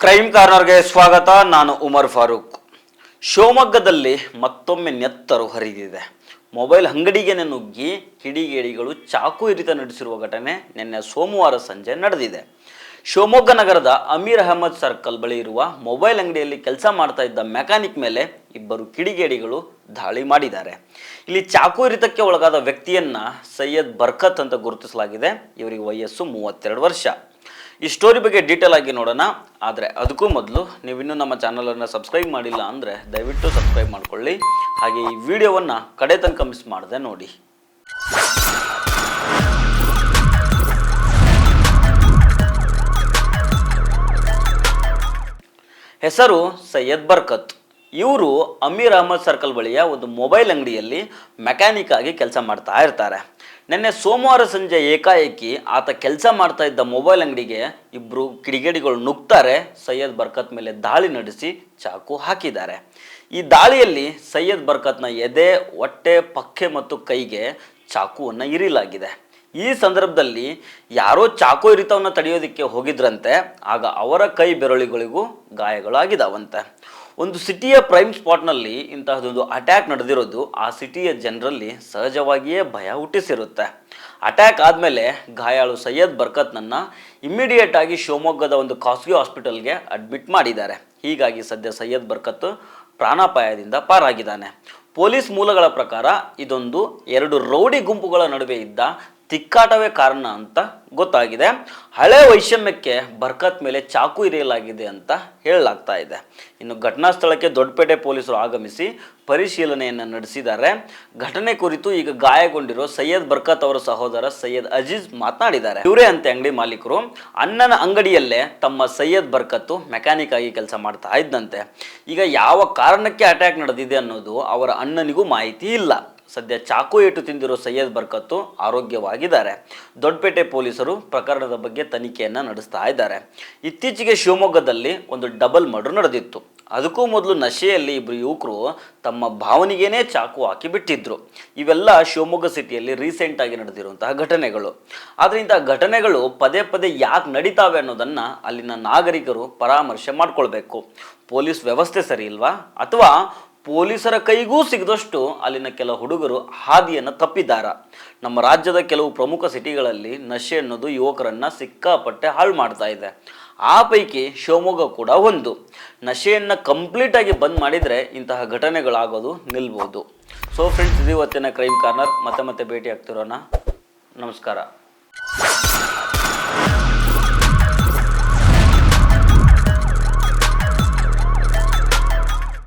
Crime ಕಾರ್ನರ್ಗೆ ಸ್ವಾಗತ. ನಾನು ಉಮರ್ ಫಾರೂಕ್. ಶಿವಮೊಗ್ಗದಲ್ಲಿ ಮತ್ತೊಮ್ಮೆ ನೆತ್ತರು ಹರಿದಿದೆ. ಮೊಬೈಲ್ ಅಂಗಡಿಗೆ ನುಗ್ಗಿ ಕಿಡಿಗೇಡಿಗಳು ಚಾಕು ಇರಿತ ನಡೆಸಿರುವ ಘಟನೆ ನಿನ್ನೆ ಸೋಮವಾರ ಸಂಜೆ ನಡೆದಿದೆ. ಶಿವಮೊಗ್ಗ ನಗರದ ಅಮೀರ್ ಅಹಮದ್ ಸರ್ಕಲ್ ಬಳಿ ಇರುವ ಮೊಬೈಲ್ ಅಂಗಡಿಯಲ್ಲಿ ಕೆಲಸ ಮಾಡ್ತಾ ಇದ್ದ ಮೆಕ್ಯಾನಿಕ್ ಮೇಲೆ ಇಬ್ಬರು ಕಿಡಿಗೇಡಿಗಳು ದಾಳಿ ಮಾಡಿದ್ದಾರೆ. ಇಲ್ಲಿ ಚಾಕು ಇರಿತಕ್ಕೆ ಒಳಗಾದ ವ್ಯಕ್ತಿಯನ್ನ ಸೈಯದ್ ಬರ್ಕತ್ ಅಂತ ಗುರುತಿಸಲಾಗಿದೆ. ಇವರಿಗೆ ವಯಸ್ಸು 32 ವರ್ಷ. ಈ ಸ್ಟೋರಿ ಬಗ್ಗೆ ಡೀಟೇಲ್ ಆಗಿ ನೋಡೋಣ. ಆದರೆ ಅದಕ್ಕೂ ಮೊದಲು ನೀವಿನ್ನೂ ನಮ್ಮ ಚಾನಲನ್ನು ಸಬ್ಸ್ಕ್ರೈಬ್ ಮಾಡಿಲ್ಲ ಅಂದರೆ ದಯವಿಟ್ಟು ಸಬ್ಸ್ಕ್ರೈಬ್ ಮಾಡಿಕೊಳ್ಳಿ. ಹಾಗೆ ಈ ವಿಡಿಯೋವನ್ನು ಕಡೆ ತನಕ ಮಿಸ್ ಮಾಡದೆ ನೋಡಿ. ಹೆಸರು ಸೈಯದ್ ಬರ್ಕತ್. ಇವರು ಅಮೀರ್ ಅಹಮದ್ ಸರ್ಕಲ್ ಬಳಿಯ ಒಂದು ಮೊಬೈಲ್ ಅಂಗಡಿಯಲ್ಲಿ ಮೆಕ್ಯಾನಿಕ್ ಆಗಿ ಕೆಲಸ ಮಾಡ್ತಾ ಇರ್ತಾರೆ. ನಿನ್ನೆ ಸೋಮವಾರ ಸಂಜೆ ಏಕಾಏಕಿ ಆತ ಕೆಲಸ ಮಾಡ್ತಾ ಇದ್ದ ಮೊಬೈಲ್ ಅಂಗಡಿಗೆ ಇಬ್ಬರು ಕಿಡಿಗೇಡಿಗಳು ನುಗ್ತಾರೆ. ಸೈಯದ್ ಬರ್ಕತ್ ಮೇಲೆ ದಾಳಿ ನಡೆಸಿ ಚಾಕು ಹಾಕಿದ್ದಾರೆ. ಈ ದಾಳಿಯಲ್ಲಿ ಸೈಯದ್ ಬರ್ಕತ್ನ ಎದೆ, ಹೊಟ್ಟೆ, ಪಕ್ಕೆ ಮತ್ತು ಕೈಗೆ ಚಾಕುವನ್ನು ಇರಿಲಾಗಿದೆ. ಈ ಸಂದರ್ಭದಲ್ಲಿ ಯಾರೋ ಚಾಕು ಇರಿತವನ್ನು ತಡೆಯೋದಕ್ಕೆ ಹೋಗಿದ್ರಂತೆ. ಆಗ ಅವರ ಕೈ ಬೆರಳುಗಳಿಗೂ ಗಾಯಗಳಾಗಿದ್ದಾವಂತೆ. ಒಂದು ಸಿಟಿಯ ಪ್ರೈಮ್ ಸ್ಪಾಟ್ನಲ್ಲಿ ಇಂತಹದೊಂದು ಅಟ್ಯಾಕ್ ನಡೆದಿರೋದು ಆ ಸಿಟಿಯ ಜನರಲ್ಲಿ ಸಹಜವಾಗಿಯೇ ಭಯ ಹುಟ್ಟಿಸಿರುತ್ತೆ. ಅಟ್ಯಾಕ್ ಆದಮೇಲೆ ಗಾಯಾಳು ಸೈಯದ್ ಬರ್ಕತ್ನನ್ನು ಇಮ್ಮಿಡಿಯೇಟ್ ಆಗಿ ಶಿವಮೊಗ್ಗದ ಒಂದು ಖಾಸಗಿ ಹಾಸ್ಪಿಟಲ್ಗೆ ಅಡ್ಮಿಟ್ ಮಾಡಿದ್ದಾರೆ. ಹೀಗಾಗಿ ಸದ್ಯ ಸೈಯದ್ ಬರ್ಕತ್ ಪ್ರಾಣಾಪಾಯದಿಂದ ಪಾರಾಗಿದ್ದಾನೆ. ಪೊಲೀಸ್ ಮೂಲಗಳ ಪ್ರಕಾರ ಇದೊಂದು 2 ರೌಡಿ ಗುಂಪುಗಳ ನಡುವೆ ಇದ್ದ ತಿಕ್ಕಾಟವೇ ಕಾರಣ ಅಂತ ಗೊತ್ತಾಗಿದೆ. ಹಳೆ ವೈಷಮ್ಯಕ್ಕೆ ಬರ್ಕತ್ ಮೇಲೆ ಚಾಕು ಇರಿಯಲಾಗಿದೆ ಅಂತ ಹೇಳಲಾಗ್ತಾ ಇದೆ. ಇನ್ನು ಘಟನಾ ಸ್ಥಳಕ್ಕೆ ದೊಡ್ಡಪೇಟೆ ಪೊಲೀಸರು ಆಗಮಿಸಿ ಪರಿಶೀಲನೆಯನ್ನು ನಡೆಸಿದ್ದಾರೆ. ಘಟನೆ ಕುರಿತು ಈಗ ಗಾಯಗೊಂಡಿರೋ ಸೈಯದ್ ಬರ್ಕತ್ ಅವರ ಸಹೋದರ ಸೈಯದ್ ಅಜೀಜ್ ಮಾತನಾಡಿದ್ದಾರೆ. ಇವರೇ ಅಂತೆ ಅಂಗಡಿ ಮಾಲೀಕರು. ಅಣ್ಣನ ಅಂಗಡಿಯಲ್ಲೇ ತಮ್ಮ ಸೈಯದ್ ಬರ್ಕತ್ತು ಮೆಕ್ಯಾನಿಕ್ ಆಗಿ ಕೆಲಸ ಮಾಡ್ತಾ ಇದ್ದಂತೆ. ಈಗ ಯಾವ ಕಾರಣಕ್ಕೆ ಅಟ್ಯಾಕ್ ನಡೆದಿದೆ ಅನ್ನೋದು ಅವರ ಅಣ್ಣನಿಗೂ ಮಾಹಿತಿ ಇಲ್ಲ. ಸದ್ಯ ಚಾಕು ಏಟು ತಿಂದಿರೋ ಸೈಯದ್ ಬರ್ಕತ್ತು ಆರೋಗ್ಯವಾಗಿದ್ದಾರೆ. ದೊಡ್ಡಪೇಟೆ ಪೊಲೀಸರು ಪ್ರಕರಣದ ಬಗ್ಗೆ ತನಿಖೆಯನ್ನು ನಡೆಸ್ತಾ ಇದ್ದಾರೆ. ಇತ್ತೀಚೆಗೆ ಶಿವಮೊಗ್ಗದಲ್ಲಿ ಒಂದು ಡಬಲ್ ಮರ್ಡರ್ ನಡೆದಿತ್ತು. ಅದಕ್ಕೂ ಮೊದಲು ನಶೆಯಲ್ಲಿ ಇಬ್ಬರು ಯುವಕರು ತಮ್ಮ ಭಾವನಿಗೇನೆ ಚಾಕು ಹಾಕಿ ಬಿಟ್ಟಿದ್ರು. ಇವೆಲ್ಲ ಶಿವಮೊಗ್ಗ ಸಿಟಿಯಲ್ಲಿ ರೀಸೆಂಟಾಗಿ ನಡೆದಿರುವಂತಹ ಘಟನೆಗಳು. ಆದರೆ ಇಂತಹ ಘಟನೆಗಳು ಪದೇ ಪದೇ ಯಾಕೆ ನಡೀತಾವೆ ಅನ್ನೋದನ್ನು ಅಲ್ಲಿನ ನಾಗರಿಕರು ಪರಾಮರ್ಶೆ ಮಾಡ್ಕೊಳ್ಬೇಕು. ಪೊಲೀಸ್ ವ್ಯವಸ್ಥೆ ಸರಿ ಇಲ್ವಾ, ಅಥವಾ ಪೊಲೀಸರ ಕೈಗೂ ಸಿಗದಷ್ಟು ಅಲ್ಲಿನ ಕೆಲ ಹುಡುಗರು ಹಾದಿಯನ್ನು ತಪ್ಪಿದ್ದಾರ? ನಮ್ಮ ರಾಜ್ಯದ ಕೆಲವು ಪ್ರಮುಖ ಸಿಟಿಗಳಲ್ಲಿ ನಶೆ ಅನ್ನೋದು ಯುವಕರನ್ನು ಸಿಕ್ಕಾಪಟ್ಟೆ ಹಾಳು ಮಾಡ್ತಾ ಇದೆ. ಆ ಪೈಕಿ ಶಿವಮೊಗ್ಗ ಕೂಡ ಒಂದು. ನಶೆಯನ್ನು ಕಂಪ್ಲೀಟಾಗಿ ಬಂದ್ ಮಾಡಿದರೆ ಇಂತಹ ಘಟನೆಗಳಾಗೋದು ನಿಲ್ಬೋದು. ಸೊ ಫ್ರೆಂಡ್ಸ್, ಇದು ಇವತ್ತಿನ ಕ್ರೈಮ್ ಕಾರ್ನರ್. ಮತ್ತೆ ಭೇಟಿ ಆಗ್ತಿರೋಣ. ನಮಸ್ಕಾರ.